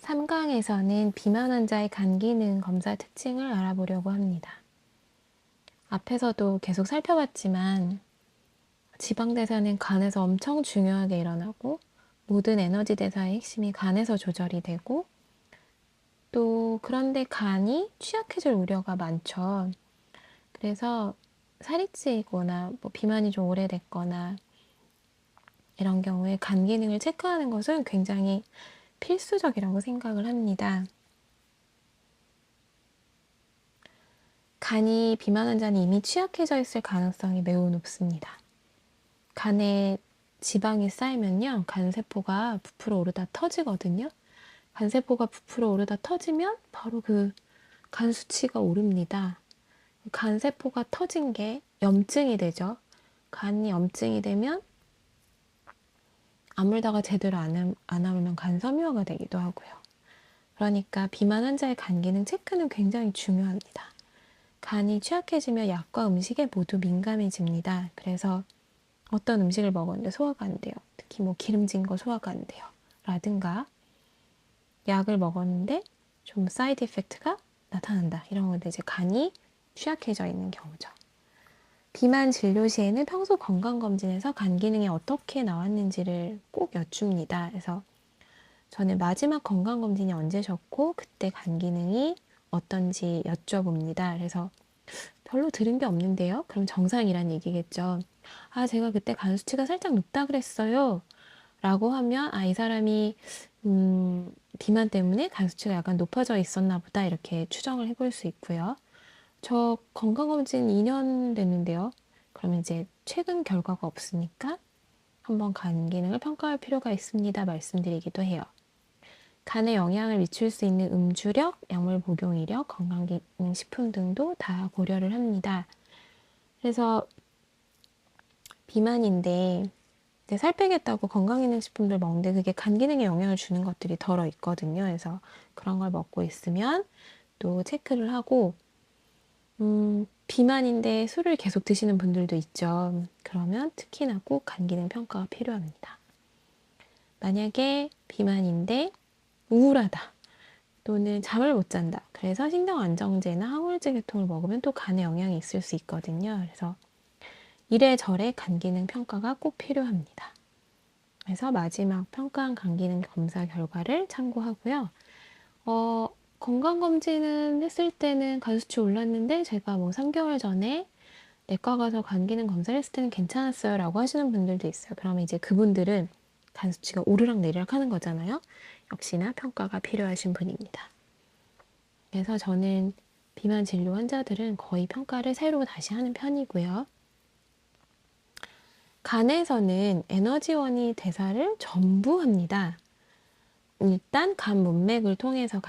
3강에서는 비만 환자의 간 기능 검사 특징을 알아보려고 합니다. 앞에서도 계속 살펴봤지만 지방 대사는 간에서 엄청 중요하게 일어나고 모든 에너지 대사의 핵심이 간에서 조절이 되고 또 그런데 간이 취약해질 우려가 많죠. 그래서 살이 찌거나 비만이 좀 오래됐거나 이런 경우에 간 기능을 체크하는 것은 굉장히 필수적이라고 생각을 합니다. 간이 비만 환자는 이미 취약해져 있을 가능성이 매우 높습니다. 간에 지방이 쌓이면요, 간세포가 부풀어 오르다 터지거든요. 간세포가 부풀어 오르다 터지면 바로 그 간 수치가 오릅니다. 간세포가 터진 게 염증이 되죠. 간이 염증이 되면 아물다가 제대로 안 아물면 간섬유화가 되기도 하고요. 그러니까 비만 환자의 간 기능 체크는 굉장히 중요합니다. 간이 취약해지면 약과 음식에 모두 민감해집니다. 그래서 어떤 음식을 먹었는데 소화가 안 돼요. 특히 기름진 거 소화가 안 돼요. 라든가 약을 먹었는데 좀 사이드 이펙트가 나타난다. 이런 건데 이제 간이 취약해져 있는 경우죠. 비만 진료 시에는 평소 건강검진에서 간 기능이 어떻게 나왔는지를 꼭 여쭙니다. 그래서 저는 마지막 건강검진이 언제셨고 그때 간 기능이 어떤지 여쭤봅니다. 그래서 별로 들은 게 없는데요. 그럼 정상이란 얘기겠죠. 아, 제가 그때 간 수치가 살짝 높다 그랬어요. 라고 하면 이 사람이 비만 때문에 간 수치가 약간 높아져 있었나 보다 이렇게 추정을 해볼 수 있고요. 저 건강검진 2년 됐는데요. 그러면 이제 최근 결과가 없으니까 한번 간 기능을 평가할 필요가 있습니다. 말씀드리기도 해요. 간에 영향을 미칠 수 있는 음주력, 약물 복용 이력, 건강기능식품 등도 다 고려를 합니다. 그래서 비만인데 살 빼겠다고 건강기능식품들 먹는데 그게 간 기능에 영향을 주는 것들이 덜어 있거든요. 그래서 그런 걸 먹고 있으면 또 체크를 하고 비만인데 술을 계속 드시는 분들도 있죠. 그러면 특히나 꼭 간 기능 평가가 필요합니다. 만약에 비만인데 우울하다 또는 잠을 못 잔다. 그래서 신경안정제나 항우울제 계통을 먹으면 또 간에 영향이 있을 수 있거든요. 그래서 이래저래 간 기능 평가가 꼭 필요합니다. 그래서 마지막 평가한 간 기능 검사 결과를 참고하고요. 건강검진은 했을 때는 간 수치 올랐는데 제가 3개월 전에 내과 가서 간 기능 검사를 했을 때는 괜찮았어요 라고 하시는 분들도 있어요. 그러면 이제 그분들은 간 수치가 오르락 내리락 하는 거잖아요. 역시나 평가가 필요하신 분입니다. 그래서 저는 비만 진료 환자들은 거의 평가를 새로 다시 하는 편이고요. 간에서는 에너지원이 대사를 전부 합니다. 일단 간 문맥을 통해서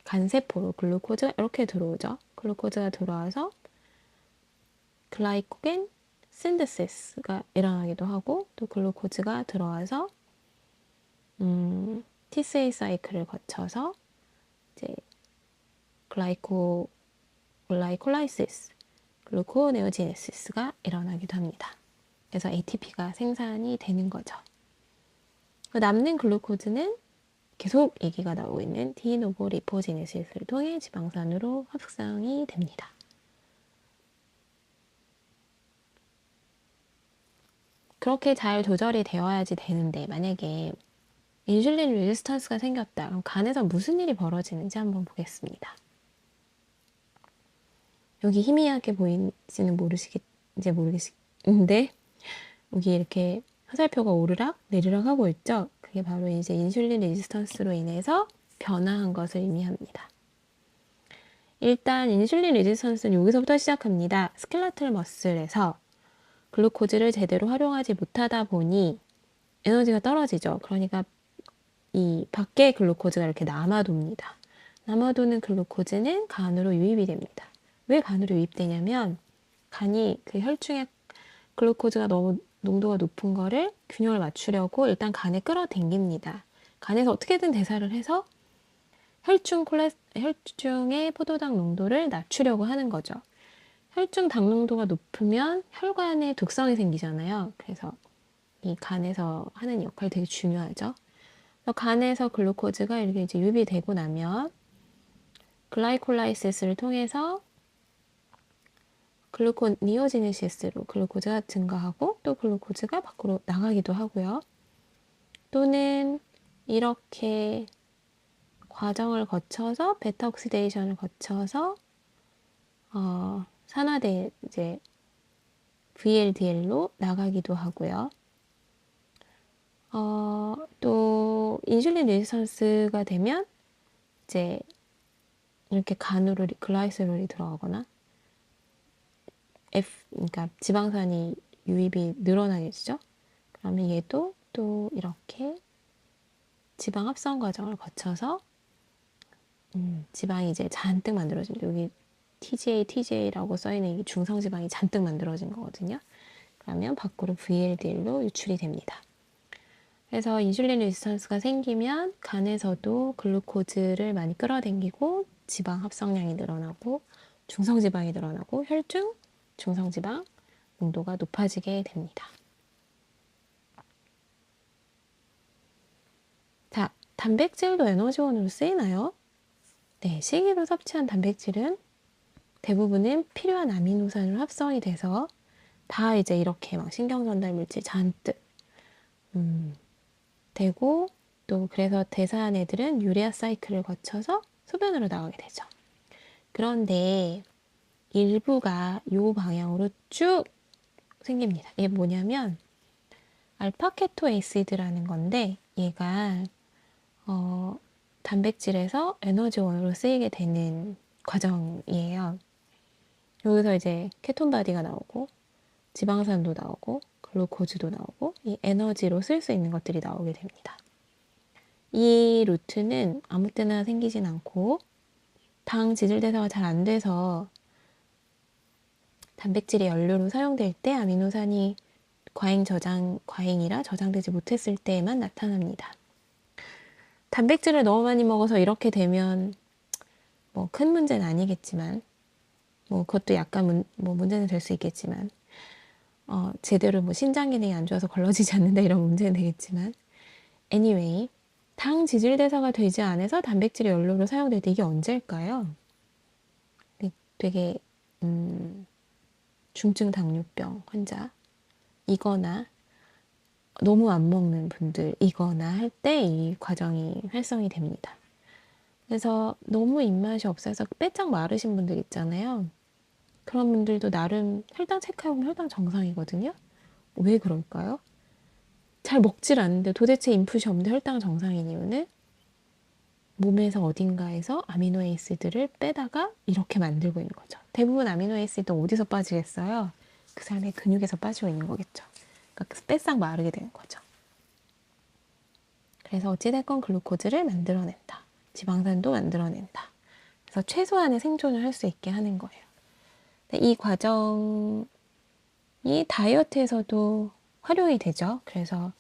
간세포로 글루코즈가 이렇게 들어오죠. 글루코즈가 들어와서 글라이코겐 신데시스가 일어나기도 하고 또 글루코즈가 들어와서 TCA 사이클을 거쳐서 이제 글라이콜라이시스, 글루코네오지네시스가 일어나기도 합니다. 그래서 ATP가 생산이 되는 거죠. 남는 글루코즈는 계속 얘기가 나오고 있는 디노보 리포지네시스를 통해 지방산으로 합성이 됩니다. 그렇게 잘 조절이 되어야지 되는데 만약에 인슐린 레지스턴스가 생겼다. 그럼 간에서 무슨 일이 벌어지는지 한번 보겠습니다. 여기 희미하게 보이지는 모르겠는데 여기 이렇게 화살표가 오르락 내리락 하고 있죠. 그게 바로 이제 인슐린 레지스턴스로 인해서 변화한 것을 의미합니다. 일단 인슐린 레지스턴스는 여기서부터 시작합니다. 스켈레털 머슬에서 글루코즈를 제대로 활용하지 못하다 보니 에너지가 떨어지죠. 그러니까 이 밖에 글루코즈가 이렇게 남아돕니다. 남아도는 글루코즈는 간으로 유입이 됩니다. 왜 간으로 유입되냐면 간이 그 혈중에 글루코즈가 너무 농도가 높은 거를 균형을 맞추려고 일단 간에 끌어당깁니다. 간에서 어떻게든 대사를 해서 혈중의 포도당 농도를 낮추려고 하는 거죠. 혈중 당 농도가 높으면 혈관에 독성이 생기잖아요. 그래서 이 간에서 하는 역할이 되게 중요하죠. 그래서 간에서 글루코즈가 이렇게 이제 유입되고 나면 글라이콜라이시스를 통해서 글루코니오지네시스로 글루코즈가 증가하고 또 글루코즈가 밖으로 나가기도 하고요. 또는 이렇게 과정을 거쳐서 베타 옥시데이션을 거쳐서 산화돼 이제 VLDL로 나가기도 하고요. 또 인슐린 레지스턴스가 되면 이제 이렇게 간으로 글라이세롤이 들어가거나 그러니까 지방산이 유입이 늘어나겠죠. 그러면 얘도 또 이렇게 지방 합성 과정을 거쳐서 지방이 이제 잔뜩 만들어집니다. 여기 TGA라고 써있는 이 중성지방이 잔뜩 만들어진 거거든요. 그러면 밖으로 VLDL로 유출이 됩니다. 그래서 인슐린 레지스턴스가 생기면 간에서도 글루코즈를 많이 끌어당기고 지방 합성량이 늘어나고 중성지방이 늘어나고 혈중 중성지방 농도가 높아지게 됩니다. 자, 단백질도 에너지원으로 쓰이나요? 네, 식이로 섭취한 단백질은 대부분은 필요한 아미노산으로 합성이 돼서 다 이제 이렇게 막 신경전달 물질 잔뜩 되고 또 그래서 대사한 애들은 유레아 사이클을 거쳐서 소변으로 나가게 되죠. 그런데 일부가 이 방향으로 쭉 생깁니다. 이게 뭐냐면 알파케토에이시드라는 건데 얘가 단백질에서 에너지원으로 쓰이게 되는 과정이에요. 여기서 이제 케톤바디가 나오고 지방산도 나오고 글루코즈도 나오고 이 에너지로 쓸 수 있는 것들이 나오게 됩니다. 이 루트는 아무 때나 생기진 않고 당 지질 대사가 잘 안 돼서 단백질이 연료로 사용될 때 아미노산이 과잉이라 저장되지 못했을 때에만 나타납니다. 단백질을 너무 많이 먹어서 이렇게 되면 뭐 큰 문제는 아니겠지만 뭐 그것도 약간 문제는 될 수 있겠지만 제대로 뭐 신장 기능이 안 좋아서 걸러지지 않는다 이런 문제는 되겠지만 anyway 당 지질 대사가 되지 않아서 단백질이 연료로 사용될 때 이게 언제일까요? 되게 중증 당뇨병 환자이거나 너무 안 먹는 분들이거나 할 때 이 과정이 활성이 됩니다. 그래서 너무 입맛이 없어서 빼짝 마르신 분들 있잖아요. 그런 분들도 나름 혈당 체크해보면 혈당 정상이거든요. 왜 그럴까요? 잘 먹질 않는데 도대체 인풋이 없는데 혈당 정상인 이유는 몸에서 어딘가에서 아미노에이시드를 빼다가 이렇게 만들고 있는 거죠. 대부분 아미노에이시드는 어디서 빠지겠어요? 그 사람의 근육에서 빠지고 있는 거겠죠. 그러니까 빼싹 마르게 되는 거죠. 그래서 어찌됐건 글루코즈를 만들어낸다. 지방산도 만들어낸다. 그래서 최소한의 생존을 할 수 있게 하는 거예요. 이 과정이 다이어트에서도 활용이 되죠. 그래서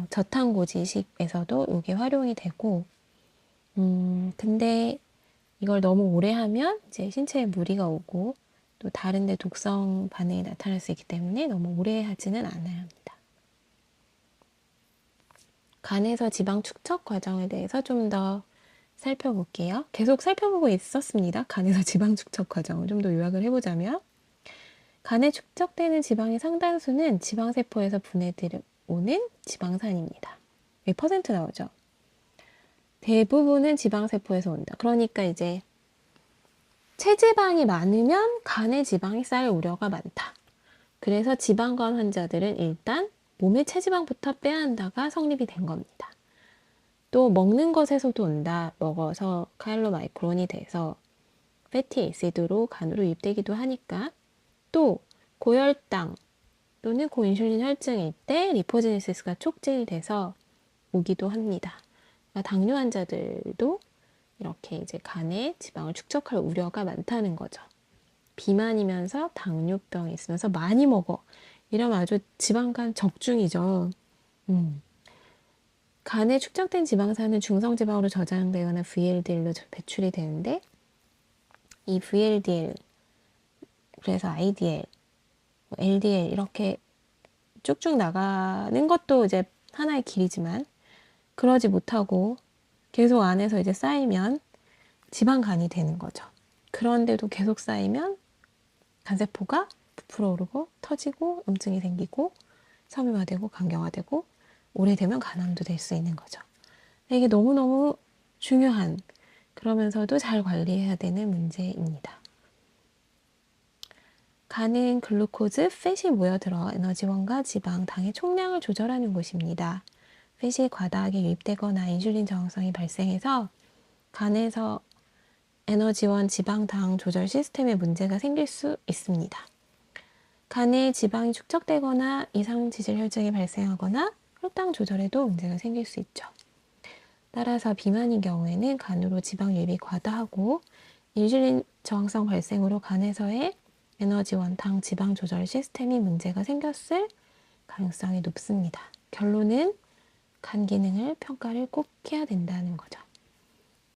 저탄고지식에서도 이게 활용이 되고 근데 이걸 너무 오래 하면 이제 신체에 무리가 오고 또 다른 데 독성 반응이 나타날 수 있기 때문에 너무 오래 하지는 않아야 합니다. 간에서 지방 축적 과정에 대해서 좀 더 살펴볼게요. 계속 살펴보고 있었습니다. 간에서 지방 축적 과정을 좀 더 요약을 해보자면 간에 축적되는 지방의 상당수는 지방세포에서 분해들어오는 지방산입니다. 여기 퍼센트 나오죠. 대부분은 지방세포에서 온다. 그러니까 이제 체지방이 많으면 간에 지방이 쌓일 우려가 많다. 그래서 지방간 환자들은 일단 몸에 체지방부터 빼야 한다가 성립이 된 겁니다. 또 먹는 것에서도 온다. 먹어서 카일로마이크론이 돼서 패티 애시드로 간으로 유입되기도 하니까 또 고혈당 또는 고인슐린 혈증일 때 리포제네시스가 촉진돼서 오기도 합니다. 그러니까 당뇨 환자들도 이렇게 이제 간에 지방을 축적할 우려가 많다는 거죠. 비만이면서 당뇨병이 있으면서 많이 먹어. 이러면 아주 지방간 적중이죠. 간에 축적된 지방산은 중성지방으로 저장되거나 VLDL로 배출이 되는데 이 VLDL, 그래서 IDL, LDL 이렇게 쭉쭉 나가는 것도 이제 하나의 길이지만 그러지 못하고 계속 안에서 이제 쌓이면 지방간이 되는 거죠. 그런데도 계속 쌓이면 간세포가 부풀어 오르고 터지고 염증이 생기고 섬유화되고 간경화되고 오래되면 간암도 될 수 있는 거죠. 이게 너무너무 중요한, 그러면서도 잘 관리해야 되는 문제입니다. 간은 글루코즈, 팻이 모여들어 에너지원과 지방, 당의 총량을 조절하는 곳입니다. 팻이 과다하게 유입되거나 인슐린 저항성이 발생해서 간에서 에너지원, 지방, 당 조절 시스템에 문제가 생길 수 있습니다. 간에 지방이 축적되거나 이상 지질 혈증이 발생하거나 혈당 조절에도 문제가 생길 수 있죠. 따라서 비만인 경우에는 간으로 지방 유입이 과다하고 인슐린 저항성 발생으로 간에서의 에너지원, 당, 지방 조절 시스템이 문제가 생겼을 가능성이 높습니다. 결론은 간 기능을 평가를 꼭 해야 된다는 거죠.